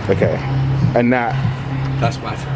Okay. And that... That's bad.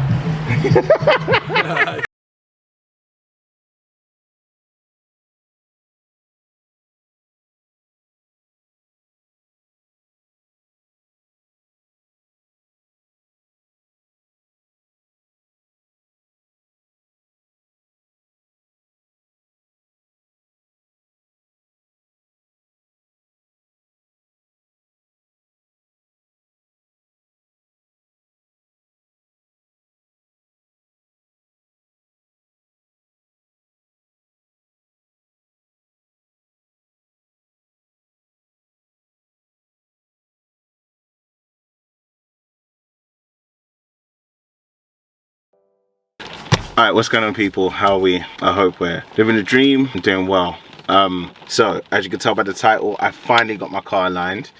Alright, what's going on, people? How are we? I hope we're living the dream and doing well. So as you can tell by the title, I finally got my car aligned.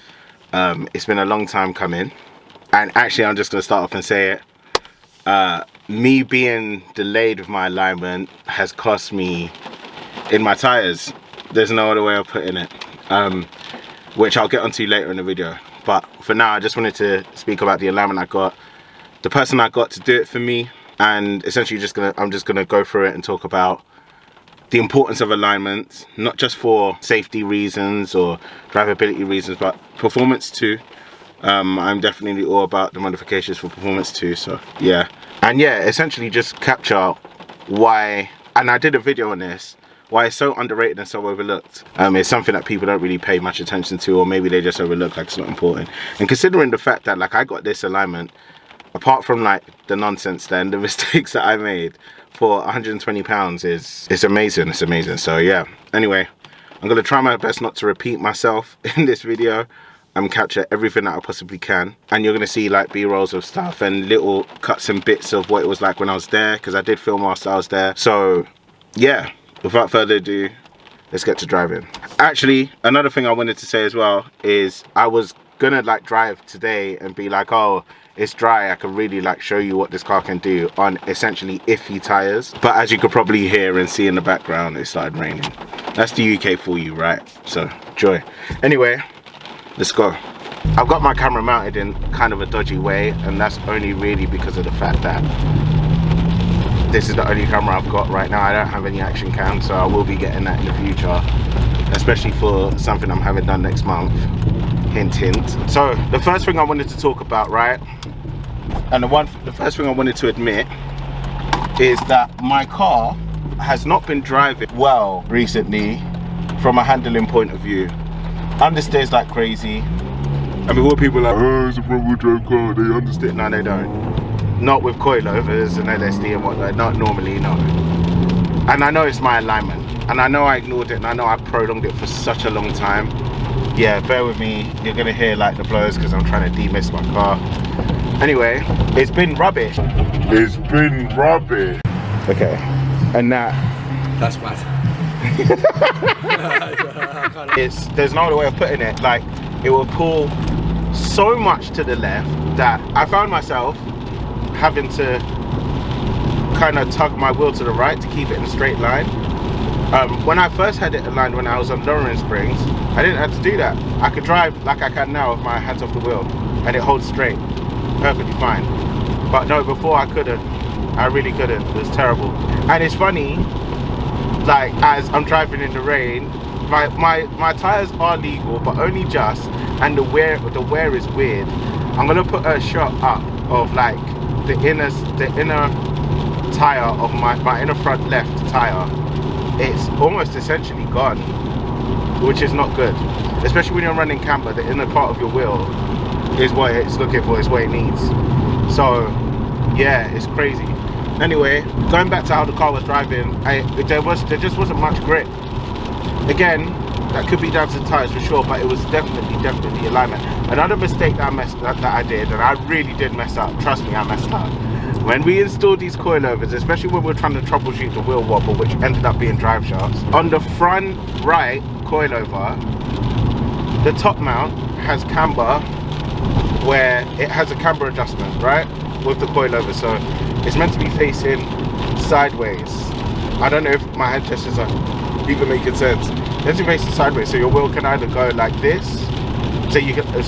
It's been a long time coming, and actually I'm just going to start off and say it. Me being delayed with my alignment has cost me in my tires. There's no other way of putting it, which I'll get onto later in the video. But for now, I just wanted to speak about the alignment I got, the person I got to do it for me, and essentially I'm just gonna go through it and talk about the importance of alignment, not just for safety reasons or drivability reasons, but performance too. I'm definitely all about the modifications for performance too, so yeah. And yeah, essentially just capture why, and I did a video on this, why it's so underrated and so overlooked. It's something that people don't really pay much attention to, or maybe they just overlook, like it's not important. And considering the fact that like I got this alignment, apart from like the nonsense then, the mistakes that I made, for £120 it's amazing, it's amazing. So yeah, anyway, I'm gonna try my best not to repeat myself in this video. I'm capture everything that I possibly can, and you're gonna see like b-rolls of stuff and little cuts and bits of what it was like when I was there, because I did film whilst I was there. So yeah, without further ado, let's get to driving. Actually, another thing I wanted to say as well is I was gonna like drive today and be like, oh, it's dry, I can really like show you what this car can do on essentially iffy tires. But as you could probably hear and see in the background, it started raining. That's the UK for you, right? So joy. Anyway, let's go. I've got my camera mounted in kind of a dodgy way, and that's only really because of the fact that this is the only camera I've got right now. I don't have any action cam, so I will be getting that in the future, especially for something I'm having done next month. Hint, hint. So the first thing I wanted to talk about, right, and the first thing I wanted to admit is that my car has not been driving well recently from a handling point of view. Understeers like crazy. I mean, what people are like, oh, it's a front-wheel drive car, they understeer. No, they don't. Not with coilovers and LSD and whatnot, not normally, no. And I know it's my alignment, and I know I ignored it, and I know I prolonged it for such a long time. Yeah, bear with me, you're gonna hear like the blows because I'm trying to demist my car. Anyway, it's been rubbish. It's been rubbish. Okay, and that's bad. There's no other way of putting it. Like, it will pull so much to the left that I found myself having to kind of tug my wheel to the right to keep it in a straight line. When I first had it aligned when I was on lowering springs, I didn't have to do that. I could drive like I can now with my hands off the wheel and it holds straight, perfectly fine. But no, before I couldn't. I really couldn't. It was terrible. And it's funny, like as I'm driving in the rain, my tires are legal, but only just, and the wear is weird. I'm gonna put a shot up of like the inner tire of my inner front left tire. It's almost essentially gone, which is not good, especially when you're running camber. The inner part of your wheel is what it's looking for, is what it needs. So yeah, it's crazy. Anyway, going back to how the car was driving, there just wasn't much grip. Again, that could be down to the tires for sure, but it was definitely alignment. Another mistake that I did, and I really did mess up, trust me, I messed up. When we installed these coilovers, especially when we were trying to troubleshoot the wheel wobble, which ended up being drive shafts, on the front right coilover, the top mount has camber, where it has a camber adjustment, right, with the coilover, so it's meant to be facing sideways. I don't know if my hand gestures are even making sense. It's meant to be facing sideways, so your wheel can either go like this, so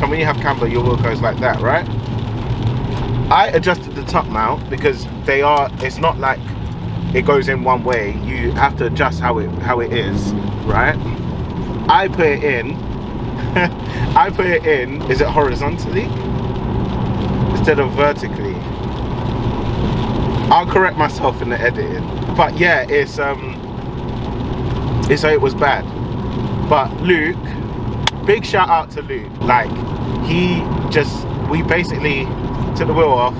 when you have camber, your wheel goes like that, right? I adjusted the top mount because it's not like it goes in one way. You have to adjust how it is, right? I put it in I put it in, is it horizontally instead of vertically? I'll correct myself in the editing. But yeah, it was bad. But Luke, big shout out to Luke. Like, we basically took the wheel off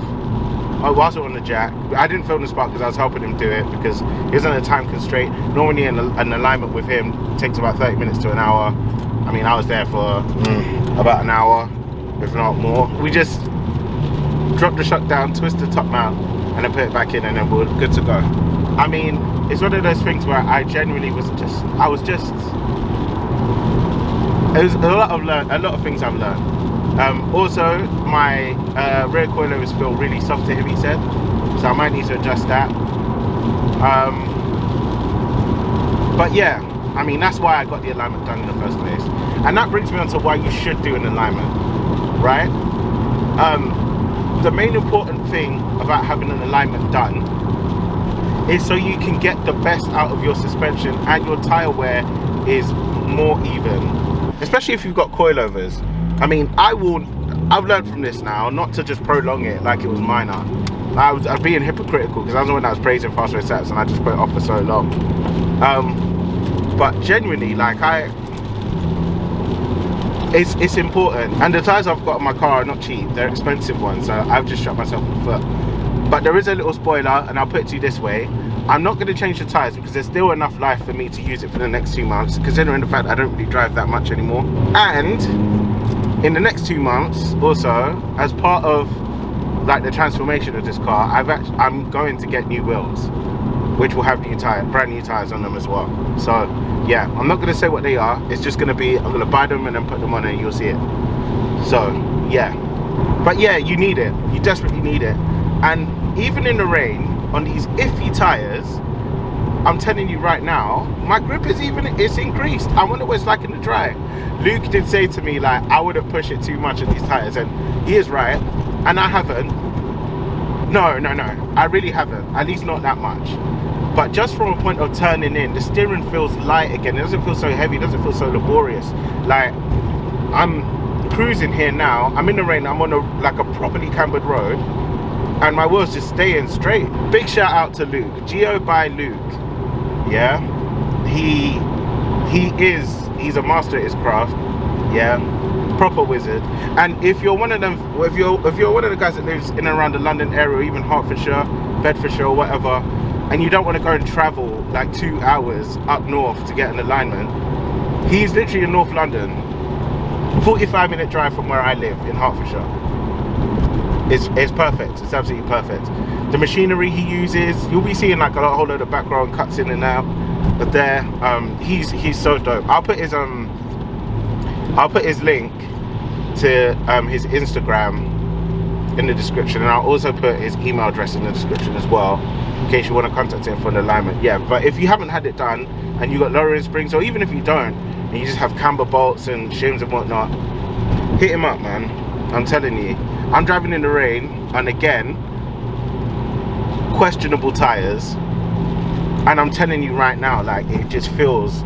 whilst we were on the jack. I didn't film the spot because I was helping him do it because he was under a time constraint. Normally an alignment with him takes about 30 minutes to an hour. I mean, I was there for about an hour, if not more. We just dropped the shot down, twist the top mount, and then put it back in, and then we're good to go. I mean, it's one of those things where I genuinely was just, it was a lot of things I've learned. Also, my rear coilovers feel really soft to him, he said, so I might need to adjust that. But yeah, I mean, that's why I got the alignment done in the first place. And that brings me on to why you should do an alignment, right? The main important thing about having an alignment done is so you can get the best out of your suspension and your tire wear is more even, especially if you've got coilovers. I mean, I've learned from this now not to just prolong it like it was minor. I was being hypocritical because I was the one that was praising fast race sets and I just put it off for so long. But genuinely, like, it's important. And the tires I've got on my car are not cheap, they're expensive ones, so I've just shot myself in the foot. But there is a little spoiler, and I'll put it to you this way: I'm not going to change the tires because there's still enough life for me to use it for the next 2 months, considering the fact I don't really drive that much anymore. And in the next 2 months also, as part of like the transformation of this car, I'm going to get new wheels, which will have brand new tires on them as well. So yeah, I'm not going to say what they are. It's just going to be, I'm going to buy them and then put them on and you'll see it. So yeah, but yeah, you need it. You desperately need it. And even in the rain on these iffy tires, I'm telling you right now, my grip it's increased. I wonder what it's like in the dry. Luke did say to me, like, I wouldn't push it too much on these tires, and he is right. And I haven't. No, I really haven't, at least not that much. But just from a point of turning in, the steering feels light again. It doesn't feel so heavy, it doesn't feel so laborious. Like, I'm cruising here now, I'm in the rain, I'm on a properly cambered road, and my wheels just staying straight. Big shout out to Luke, Geo by Luke. Yeah, he's a master at his craft. Yeah, proper wizard. And if you're one of them, if you're one of the guys that lives in and around the London area, or even Hertfordshire, Bedfordshire, or whatever, and you don't want to go and travel like 2 hours up north to get an alignment, he's literally in North London, 45-minute drive from where I live in Hertfordshire. It's perfect. It's absolutely perfect. The machinery he uses, you'll be seeing like a whole load of background cuts in and out, but there, he's so dope. I'll put his link to his Instagram in the description, and I'll also put his email address in the description as well, in case you want to contact him for an alignment. Yeah, but if you haven't had it done and you got lowering springs, or even if you don't and you just have camber bolts and shims and whatnot, hit him up, man. I'm telling you, I'm driving in the rain, and again, questionable tires, and I'm telling you right now, like, it just feels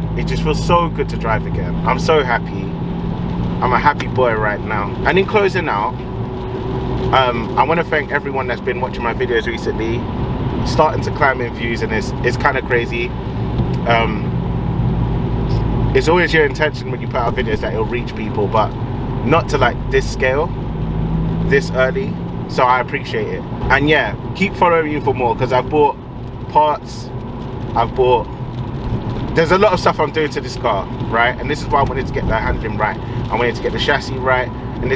so good to drive again. I'm so happy. I'm a happy boy right now. And in closing out, I want to thank everyone that's been watching my videos recently. Starting to climb in views, and it's kind of crazy. It's always your intention when you put out videos that it'll reach people, but not to like this scale, this early. So I appreciate it. And yeah, keep following me for more, because I've bought parts, there's a lot of stuff I'm doing to this car, right? And this is why I wanted to get the handling right. I wanted to get the chassis right, and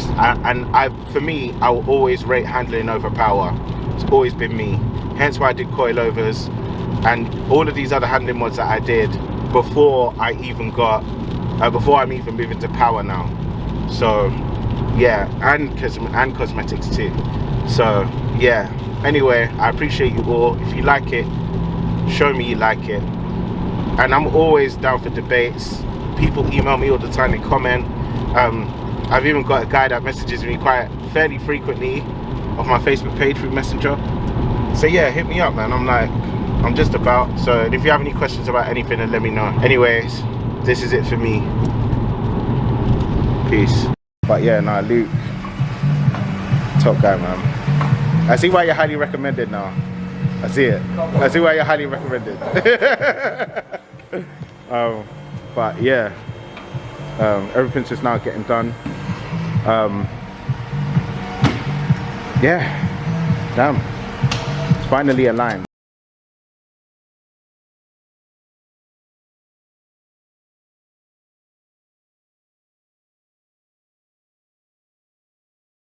for me, I will always rate handling over power. It's always been me. Hence why I did coilovers and all of these other handling mods that I did before I'm even moving to power now. So yeah, and cosmetics too. So yeah, anyway, I appreciate you all. If you like it, show me you like it. And I'm always down for debates. People email me all the time and comment. I've even got a guy that messages me fairly frequently, off my Facebook page through Messenger. So yeah, hit me up, man. I'm just about. So if you have any questions about anything, then let me know. Anyways, this is it for me. Peace. But yeah, nah, Luke, top guy, man. I see why you're highly recommended now. I see it. I see why you're highly recommended. But yeah, everything's just now getting done. Yeah, damn, it's finally aligned.